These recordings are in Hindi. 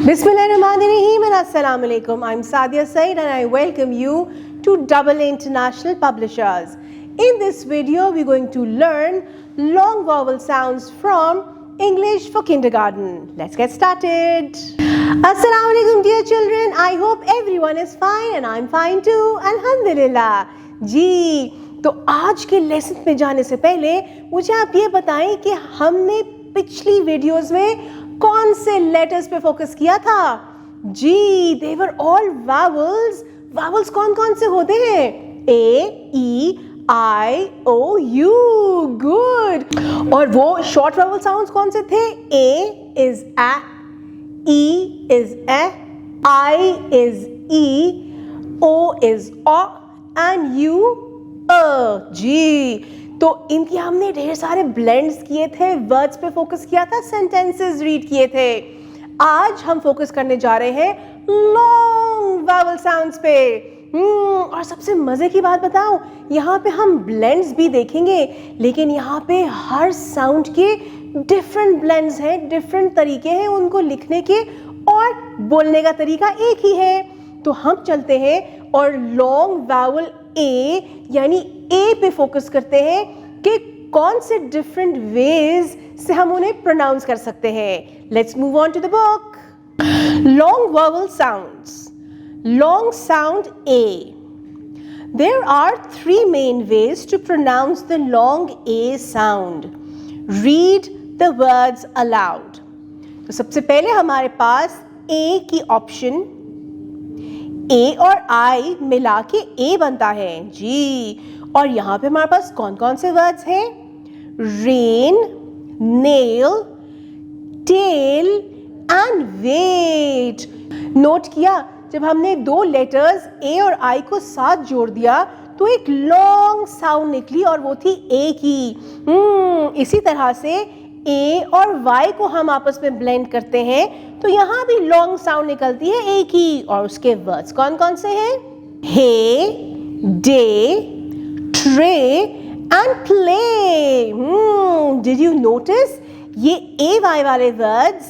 Bismillahirrahmanirrahim and Assalamu alaikum. I'm Sadia Said and I welcome you to Double International Publishers. In this video, we're going to learn long vowel sounds from English for Kindergarten. Let's get started. Assalamu alaikum dear children. I hope everyone is fine and I'm fine too. Alhamdulillah. जी, तो आज के लेसन में जाने से पहले मुझे आप ये बताएं कि हमने पिछली वीडियोस में कौन से लेटर्स पे फोकस किया था? जी, they were all vowels. Vowels कौन कौन से होते हैं? A, E, I, O, U. Good. और वो short vowel sounds कौन से थे? A is A, E is E, I is E, O is O, and U जी, तो इनकी हमने ढेर सारे ब्लेंड्स किए थे, वर्ड्स पे फोकस किया था, सेंटेंसेस रीड किए थे. आज हम फोकस करने जा रहे हैं लॉन्ग वावल साउंड्स पे. और सबसे मजे की बात बताऊं, यहाँ पे हम ब्लेंड्स भी देखेंगे, लेकिन यहाँ पे हर साउंड के डिफरेंट ब्लेंड्स हैं, डिफरेंट तरीके हैं उनको लिखने के, और बोलने का तरीका एक ही है. तो हम चलते हैं और लॉन्ग वावल ए यानी ए पे फोकस करते हैं कि कौन से डिफरेंट वेज से हम उन्हें प्रोनाउंस कर सकते हैं. Let's move on to the book. Long vowel sounds. Long sound A. There are 3 main ways to pronounce the long A sound. Read the words aloud. तो सबसे पहले हमारे पास ए की ऑप्शन, ए और आई मिला के ए बनता है जी. और यहाँ पे हमारे पास कौन कौन से वर्ड्स हैं? Rain, nail, tail and wait. Note किया, जब हमने दो लेटर्स ए और आई को साथ जोड़ दिया तो एक लॉन्ग साउंड निकली और वो थी ए की. इसी तरह से ए और वाई को हम आपस में ब्लेंड करते हैं तो यहाँ भी लॉन्ग साउंड निकलती है ए की. और उसके वर्ड्स कौन कौन से हैं? Hey, day, tray and play. Did you notice ये ए वाई वाले वर्ड्स,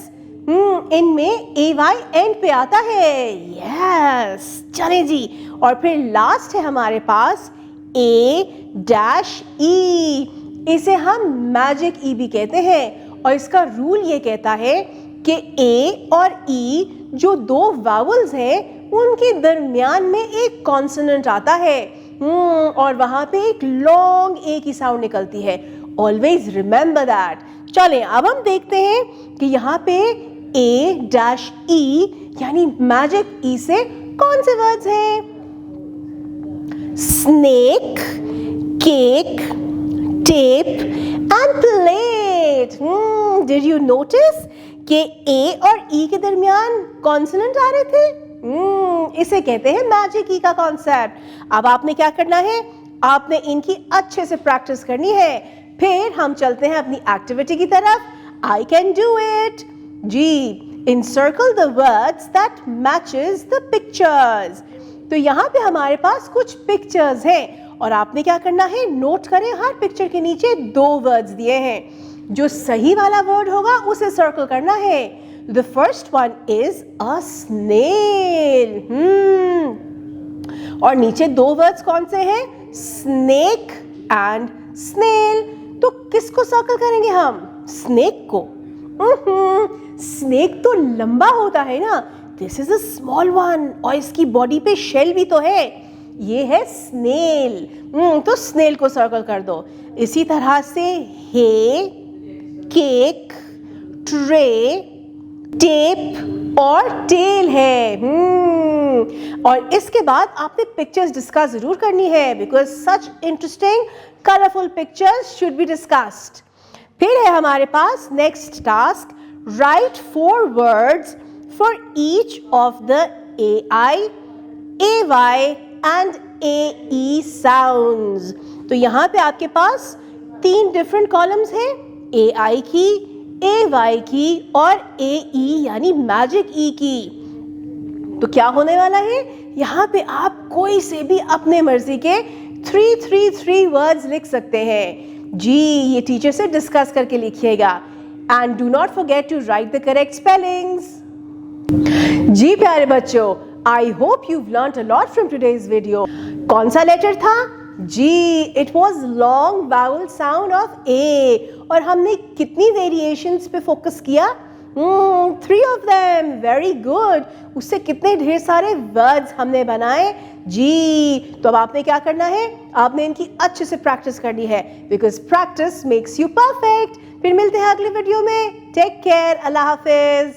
इनमें ए वाई एंड पे आता है. यस, चले जी. और फिर लास्ट है हमारे पास ए डैश ई. इसे हम मैजिक ई भी कहते हैं और इसका रूल ये कहता है कि ए और ई जो दो वावल्स हैं उनके दरमियान में एक कॉन्सोनेंट आता है और वहां पे एक लॉन्ग ए की साउंड निकलती है. Always remember that. चलें अब हम देखते हैं कि यहाँ पे ए डैश ई यानी मैजिक ई से कौन से वर्ड्स हैं? Snake, cake, tape and plate. Did you notice कि A और E के दरमियान कॉन्सोनेंट आ रहे थे? इसे कहते हैं मैजिक ई का कॉन्सेप्ट. अब आपने क्या करना है? आपने इनकी अच्छे से प्रैक्टिस करनी है. फिर हम चलते हैं अपनी एक्टिविटी की तरफ. I can do it. Ji, encircle the words that matches the pictures. तो यहाँ पे हमारे पास कुछ पिक्चर्स हैं और आपने क्या करना है? नोट करें, हर पिक्चर के नीचे 2 वर्ड्स दिए हैं. जो सही वाला वर्ड होगा उसे सर्कल करना है. The first one is a snail. और नीचे 2 वर्ड्स कौन से हैं? Snake and snail. तो किसको सर्कल करेंगे हम? स्नेक को. स्नेक तो लंबा होता है ना. This is a small one और इसकी बॉडी पे शेल भी तो है. ये है स्नेल. तो स्नेल को सर्कल कर दो. इसी तरह से हे, केक, ट्रे, टेप और टेल है. और इसके बाद आपने पिक्चर्स डिस्कस जरूर करनी है because such interesting colourful pictures should be discussed. फिर है हमारे पास next task. Write 4 words for each of the A I, A Y and A E sounds. तो यहाँ पे आपके पास 3 डिफरेंट कॉलम्स हैं, ए आई की, ए वाई की और ए ई यानी मैजिक ई की. तो क्या होने वाला है? यहाँ पे आप कोई से भी अपने मर्जी के 3 वर्ड्स लिख सकते हैं. जी, ये टीचर से डिस्कस करके लिखिएगा. And do not forget to write the correct spellings. जी प्यारे बच्चों, I hope you've learnt a lot from today's video. कौन सा लेटर था? जी, it was long vowel sound of A. और हमने कितनी वेरिएशंस पे फोकस किया? 3 of them. Very good. उससे कितने ढेर सारे वर्ड्स हमने बनाए? जी, तो अब आपने क्या करना है? आपने इनकी अच्छे से प्रैक्टिस करनी है, because practice makes you perfect. फिर मिलते हैं अगले वीडियो में। टेक केयर, अल्लाह हाफिज।